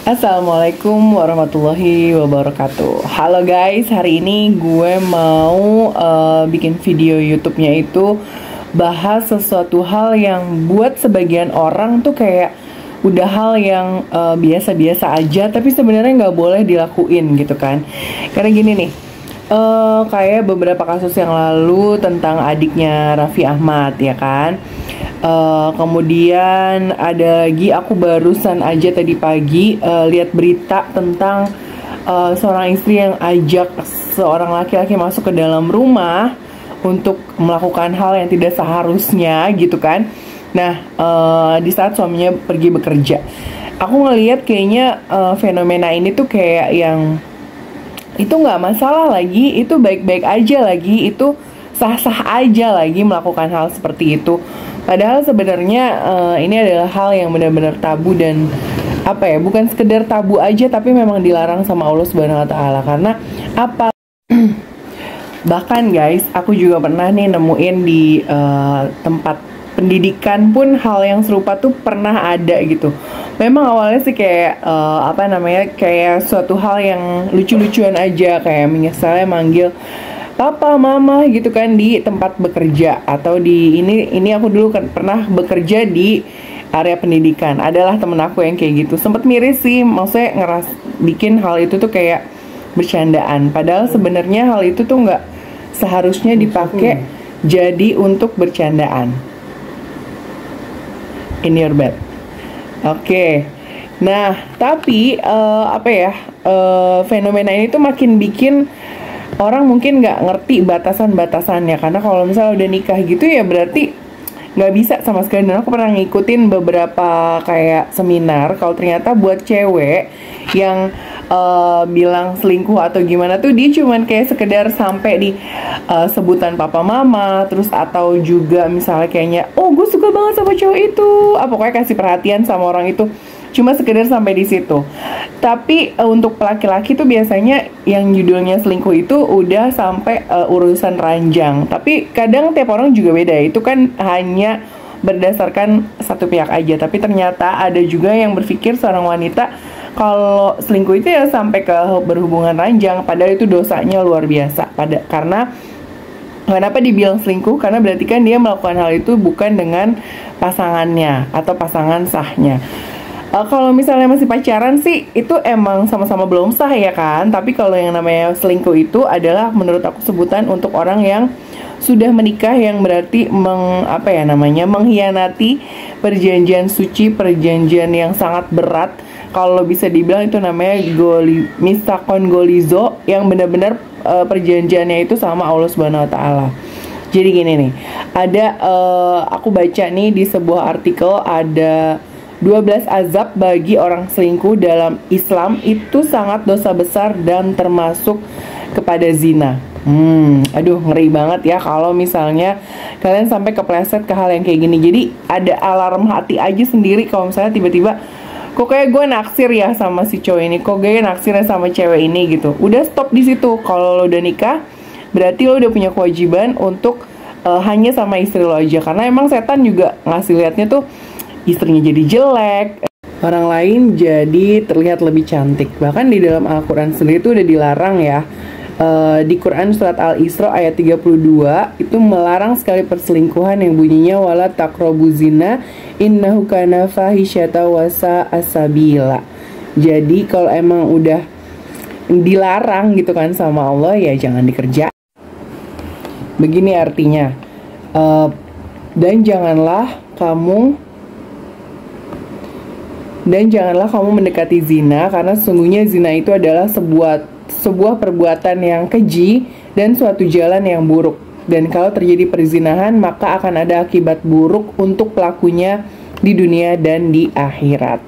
Assalamualaikum warahmatullahi wabarakatuh. Halo guys, hari ini gue mau bikin video YouTube-nya itu bahas sesuatu hal yang buat sebagian orang tuh kayak udah hal yang biasa-biasa aja, tapi sebenarnya nggak boleh dilakuin gitu kan. Karena gini nih, kayak beberapa kasus yang lalu tentang adiknya Raffi Ahmad ya kan. Kemudian ada lagi, aku barusan aja tadi pagi lihat berita tentang seorang istri yang ajak seorang laki-laki masuk ke dalam rumah untuk melakukan hal yang tidak seharusnya gitu kan. Nah, di saat suaminya pergi bekerja, aku ngelihat kayaknya fenomena ini tuh kayak yang itu nggak masalah lagi, itu baik-baik aja lagi, itu sah-sah aja lagi melakukan hal seperti itu. Padahal sebenarnya ini adalah hal yang benar-benar tabu dan apa ya, bukan sekedar tabu aja tapi memang dilarang sama Allah Subhanahu wa taala. Karena apa? Bahkan guys, aku juga pernah nih nemuin di tempat pendidikan pun hal yang serupa tuh pernah ada gitu. Memang awalnya sih kayak kayak suatu hal yang lucu-lucuan aja, kayak misalnya manggil papa, mama gitu kan di tempat bekerja, atau di ini aku dulu kan pernah bekerja di area pendidikan. Adalah temen aku yang kayak gitu. Sempet miris sih, maksudnya bikin hal itu tuh kayak bercandaan. Padahal sebenarnya hal itu tuh nggak seharusnya dipakai jadi untuk bercandaan. In your bed. Oke. Nah, tapi fenomena ini tuh makin bikin orang mungkin nggak ngerti batasan-batasannya. Karena kalau misalnya udah nikah gitu ya berarti nggak bisa sama sekali. Dan aku pernah ngikutin beberapa kayak seminar, kalau ternyata buat cewek yang bilang selingkuh atau gimana tuh dia cuman kayak sekedar sampai di sebutan papa mama, terus atau juga misalnya kayaknya oh gue suka banget sama cowok itu, pokoknya kasih perhatian sama orang itu, cuma sekedar sampai di situ. Tapi untuk laki-laki tuh biasanya yang judulnya selingkuh itu udah sampai urusan ranjang. Tapi kadang tiap orang juga beda. Itu kan hanya berdasarkan satu pihak aja. Tapi ternyata ada juga yang berpikir seorang wanita kalau selingkuh itu ya sampai ke berhubungan ranjang. Padahal itu dosanya luar biasa. Karena kenapa dibilang selingkuh? Karena berarti kan dia melakukan hal itu bukan dengan pasangannya atau pasangan sahnya. Kalau misalnya masih pacaran sih itu emang sama-sama belum sah ya kan. Tapi kalau yang namanya selingkuh itu adalah menurut aku sebutan untuk orang yang sudah menikah, yang berarti mengkhianati perjanjian suci, perjanjian yang sangat berat. Kalau bisa dibilang itu namanya misakon golizo, yang benar-benar perjanjiannya itu sama Allah Subhanahu wa taala. Jadi gini nih, ada aku baca nih di sebuah artikel, ada 12 azab bagi orang selingkuh dalam Islam itu sangat dosa besar dan termasuk kepada zina. Aduh ngeri banget ya kalau misalnya kalian sampai kepleset ke hal yang kayak gini. Jadi ada alarm hati aja sendiri kalau misalnya tiba-tiba kok kayak gue naksir ya sama si cowok ini, kok gue naksirnya sama cewek ini gitu. Udah stop di situ. Kalau lo udah nikah, berarti lo udah punya kewajiban untuk hanya sama istri lo aja. Karena emang setan juga ngasih liatnya tuh istrinya jadi jelek, orang lain jadi terlihat lebih cantik. Bahkan di dalam Al-Quran sendiri itu udah dilarang ya. Di Quran surat Al-Isra ayat 32 itu melarang sekali perselingkuhan yang bunyinya wala taqrabu zina innahu kana fahisyata wa sa'a sabila. Jadi kalau emang udah dilarang gitu kan sama Allah, ya jangan dikerjain. Begini artinya, dan janganlah kamu mendekati zina, karena sesungguhnya zina itu adalah sebuah perbuatan yang keji dan suatu jalan yang buruk. Dan kalau terjadi perzinahan, maka akan ada akibat buruk untuk pelakunya di dunia dan di akhirat.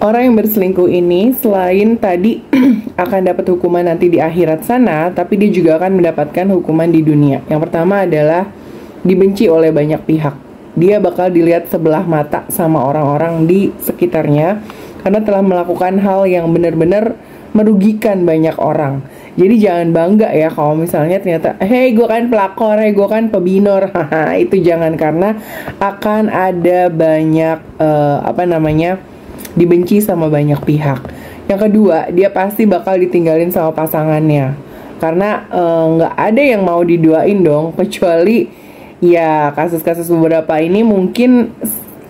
Orang yang berselingkuh ini selain tadi akan dapat hukuman nanti di akhirat sana, tapi dia juga akan mendapatkan hukuman di dunia. Yang pertama adalah dibenci oleh banyak pihak. Dia bakal dilihat sebelah mata sama orang-orang di sekitarnya karena telah melakukan hal yang benar-benar merugikan banyak orang. Jadi jangan bangga ya kalau misalnya ternyata hey gue kan pelakor, hey gue kan pebinor. Itu jangan, karena akan ada banyak dibenci sama banyak pihak. Yang kedua, dia pasti bakal ditinggalin sama pasangannya. Karena nggak ada yang mau diduain dong, kecuali ya kasus-kasus beberapa ini mungkin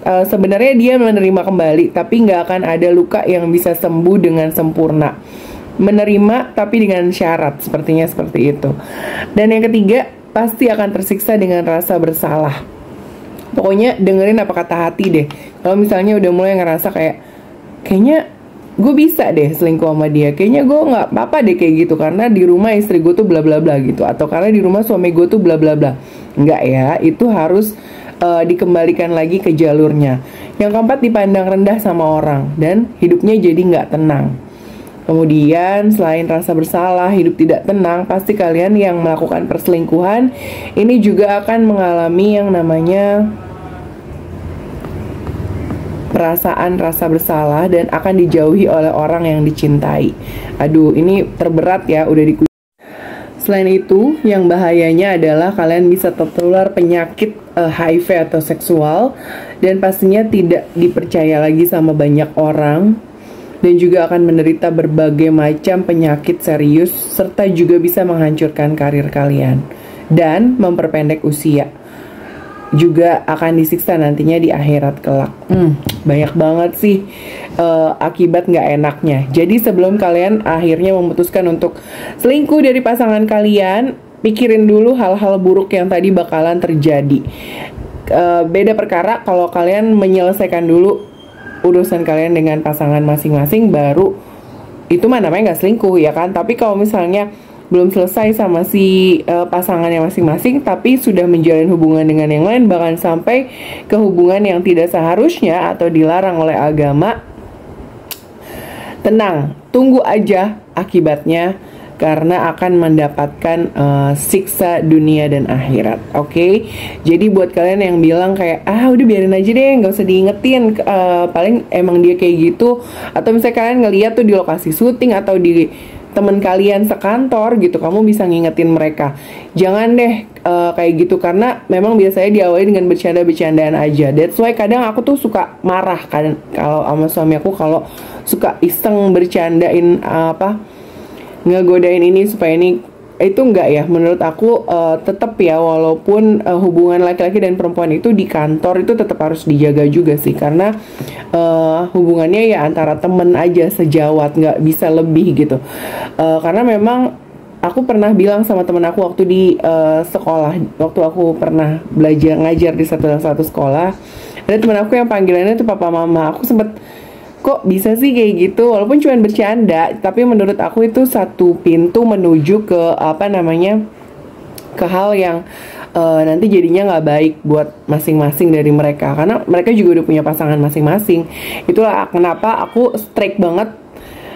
sebenarnya dia menerima kembali, tapi nggak akan ada luka yang bisa sembuh dengan sempurna. Menerima tapi dengan syarat, sepertinya seperti itu. Dan yang ketiga, pasti akan tersiksa dengan rasa bersalah. Pokoknya dengerin apa kata hati deh. Kalau misalnya udah mulai ngerasa kayaknya gue bisa deh selingkuh sama dia, kayaknya gue nggak apa-apa deh kayak gitu karena di rumah istri gue tuh bla bla bla gitu, atau karena di rumah suami gue tuh bla bla bla. Enggak ya, itu harus dikembalikan lagi ke jalurnya. Yang keempat, dipandang rendah sama orang dan hidupnya jadi nggak tenang. Kemudian selain rasa bersalah, hidup tidak tenang, pasti kalian yang melakukan perselingkuhan ini juga akan mengalami yang namanya perasaan rasa bersalah dan akan dijauhi oleh orang yang dicintai. Aduh, ini terberat ya, udah di. Selain itu, yang bahayanya adalah kalian bisa tertular penyakit HIV atau seksual dan pastinya tidak dipercaya lagi sama banyak orang dan juga akan menderita berbagai macam penyakit serius serta juga bisa menghancurkan karir kalian dan memperpendek usia. Juga akan disiksa nantinya di akhirat kelak. Banyak banget sih akibat nggak enaknya. Jadi sebelum kalian akhirnya memutuskan untuk selingkuh dari pasangan kalian, pikirin dulu hal-hal buruk yang tadi bakalan terjadi. Beda perkara kalau kalian menyelesaikan dulu urusan kalian dengan pasangan masing-masing, baru itu mah namanya nggak selingkuh ya kan. Tapi kalau misalnya belum selesai sama si pasangannya masing-masing, tapi sudah menjalin hubungan dengan yang lain, bahkan sampai ke hubungan yang tidak seharusnya atau dilarang oleh agama, tenang, tunggu aja akibatnya, karena akan mendapatkan siksa dunia dan akhirat. Oke? Jadi buat kalian yang bilang udah biarin aja deh, nggak usah diingetin, paling emang dia kayak gitu, atau misalnya kalian ngeliat tuh di lokasi syuting atau di teman kalian sekantor gitu, kamu bisa ngingetin mereka. Jangan deh kayak gitu, karena memang biasanya diawali dengan bercanda-bercandaan aja. That's why kadang aku tuh suka marah kan kalau sama suami aku, kalau suka iseng bercandain ngegodain ini supaya ini itu. Enggak ya, menurut aku tetap ya, walaupun hubungan laki-laki dan perempuan itu di kantor itu tetap harus dijaga juga sih, karena hubungannya ya antara temen aja sejawat, nggak bisa lebih gitu. Karena memang aku pernah bilang sama temen aku waktu di sekolah, waktu aku pernah belajar ngajar di satu sekolah, ada temen aku yang panggilannya tuh papa mama. Aku sempet, kok bisa sih kayak gitu, walaupun cuma bercanda, tapi menurut aku itu satu pintu menuju ke ke hal yang nanti jadinya nggak baik buat masing-masing dari mereka, karena mereka juga udah punya pasangan masing-masing. Itulah kenapa aku strike banget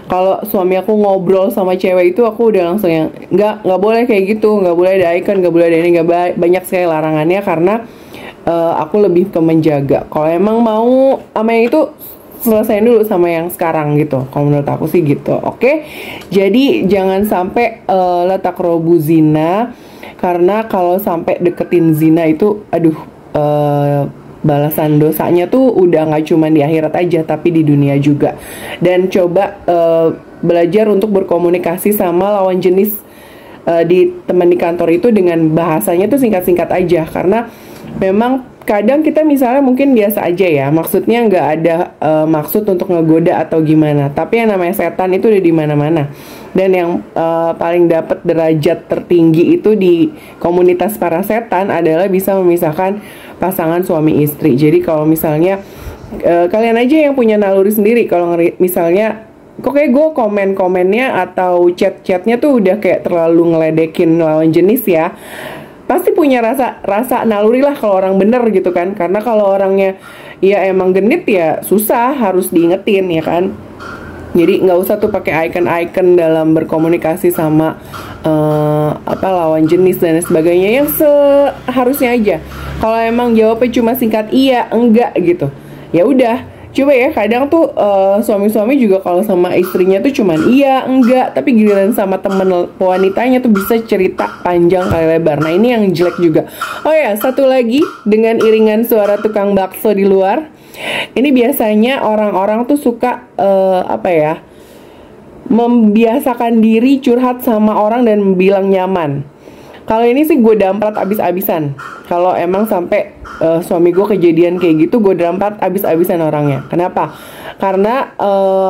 kalau suami aku ngobrol sama cewek itu, aku udah langsung yang nggak boleh kayak gitu, nggak boleh ada icon, nggak boleh ada ini, nggak banyak sekali larangannya, karena aku lebih ke menjaga. Kalau emang mau sama yang itu, selesaiin dulu sama yang sekarang gitu. Kalau menurut aku sih gitu. Oke? Jadi jangan sampai letak robu zina, karena kalau sampai deketin zina itu balasan dosanya tuh udah nggak cuma di akhirat aja, tapi di dunia juga. Dan coba belajar untuk berkomunikasi sama lawan jenis di teman di kantor itu dengan bahasanya tuh singkat-singkat aja, karena memang kadang kita misalnya mungkin biasa aja ya, maksudnya nggak ada maksud untuk ngegoda atau gimana, tapi yang namanya setan itu udah di mana-mana. Dan yang paling dapat derajat tertinggi itu di komunitas para setan adalah bisa memisahkan pasangan suami istri. Jadi kalau misalnya kalian aja yang punya naluri sendiri, kalau misalnya kok kayak gue komen-komennya atau chat-chatnya tuh udah kayak terlalu ngeledekin lawan jenis ya, pasti punya rasa naluri lah kalau orang bener gitu kan. Karena kalau orangnya ya emang genit ya susah, harus diingetin ya kan. Jadi nggak usah tuh pakai icon-icon dalam berkomunikasi sama lawan jenis dan sebagainya, yang seharusnya aja. Kalau emang jawabnya cuma singkat iya enggak gitu, ya udah. Coba ya, kadang tuh suami-suami juga kalau sama istrinya tuh cuman iya, enggak, tapi giliran sama temen wanitanya tuh bisa cerita panjang kali lebar. Nah ini yang jelek juga. Oh ya, satu lagi, dengan iringan suara tukang bakso di luar, Ini biasanya orang-orang tuh suka apa ya, membiasakan diri curhat sama orang dan bilang nyaman. Kalau ini sih gue damprat abis-abisan. Kalau emang sampai suami gue kejadian kayak gitu, gue damprat abis-abisan orangnya. Kenapa? Karena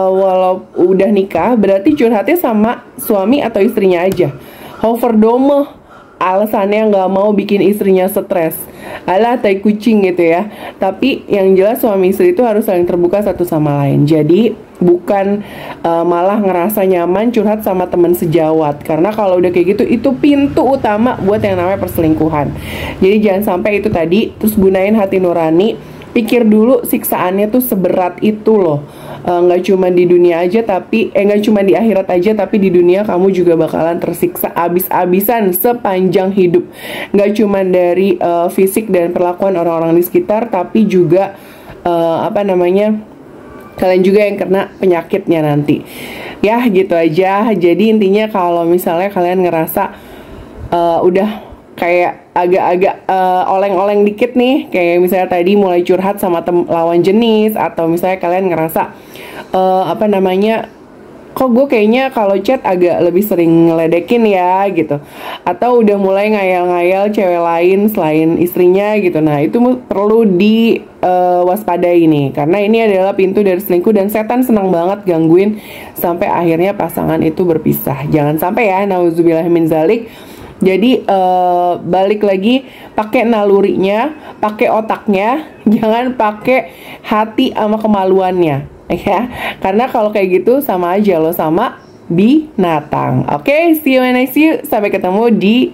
walau udah nikah, berarti curhatnya sama suami atau istrinya aja. Overdome, alasannya nggak mau bikin istrinya stres. Alah, tai kucing gitu ya. Tapi yang jelas suami istri itu harus saling terbuka satu sama lain. Jadi bukan malah ngerasa nyaman curhat sama teman sejawat. Karena kalau udah kayak gitu, itu pintu utama buat yang namanya perselingkuhan. Jadi jangan sampai itu tadi. Terus gunain hati nurani. Pikir dulu siksaannya tuh seberat itu loh. Nggak cuma di dunia aja, tapi nggak cuma di akhirat aja, tapi di dunia kamu juga bakalan tersiksa abis-abisan sepanjang hidup. Nggak cuma dari fisik dan perlakuan orang-orang di sekitar, tapi juga apa namanya, kalian juga yang kena penyakitnya nanti. Ya gitu aja. Jadi intinya kalau misalnya kalian ngerasa udah kayak agak-agak oleng-oleng dikit nih, kayak misalnya tadi mulai curhat sama lawan jenis, atau misalnya kalian ngerasa apa namanya, kok gue kayaknya kalau chat agak lebih sering ngeledekin ya gitu, atau udah mulai ngayal-ngayal cewek lain selain istrinya gitu. Nah itu perlu diwaspadai nih, karena ini adalah pintu dari selingkuh, dan setan senang banget gangguin sampai akhirnya pasangan itu berpisah. Jangan sampai ya, nauzubillah min zalik. Jadi balik lagi, pakai nalurinya, pakai otaknya, jangan pakai hati sama kemaluannya, ya. Karena kalau kayak gitu sama aja lo sama binatang. Oke, see you and I see you. Sampai ketemu di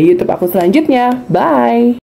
YouTube aku selanjutnya. Bye.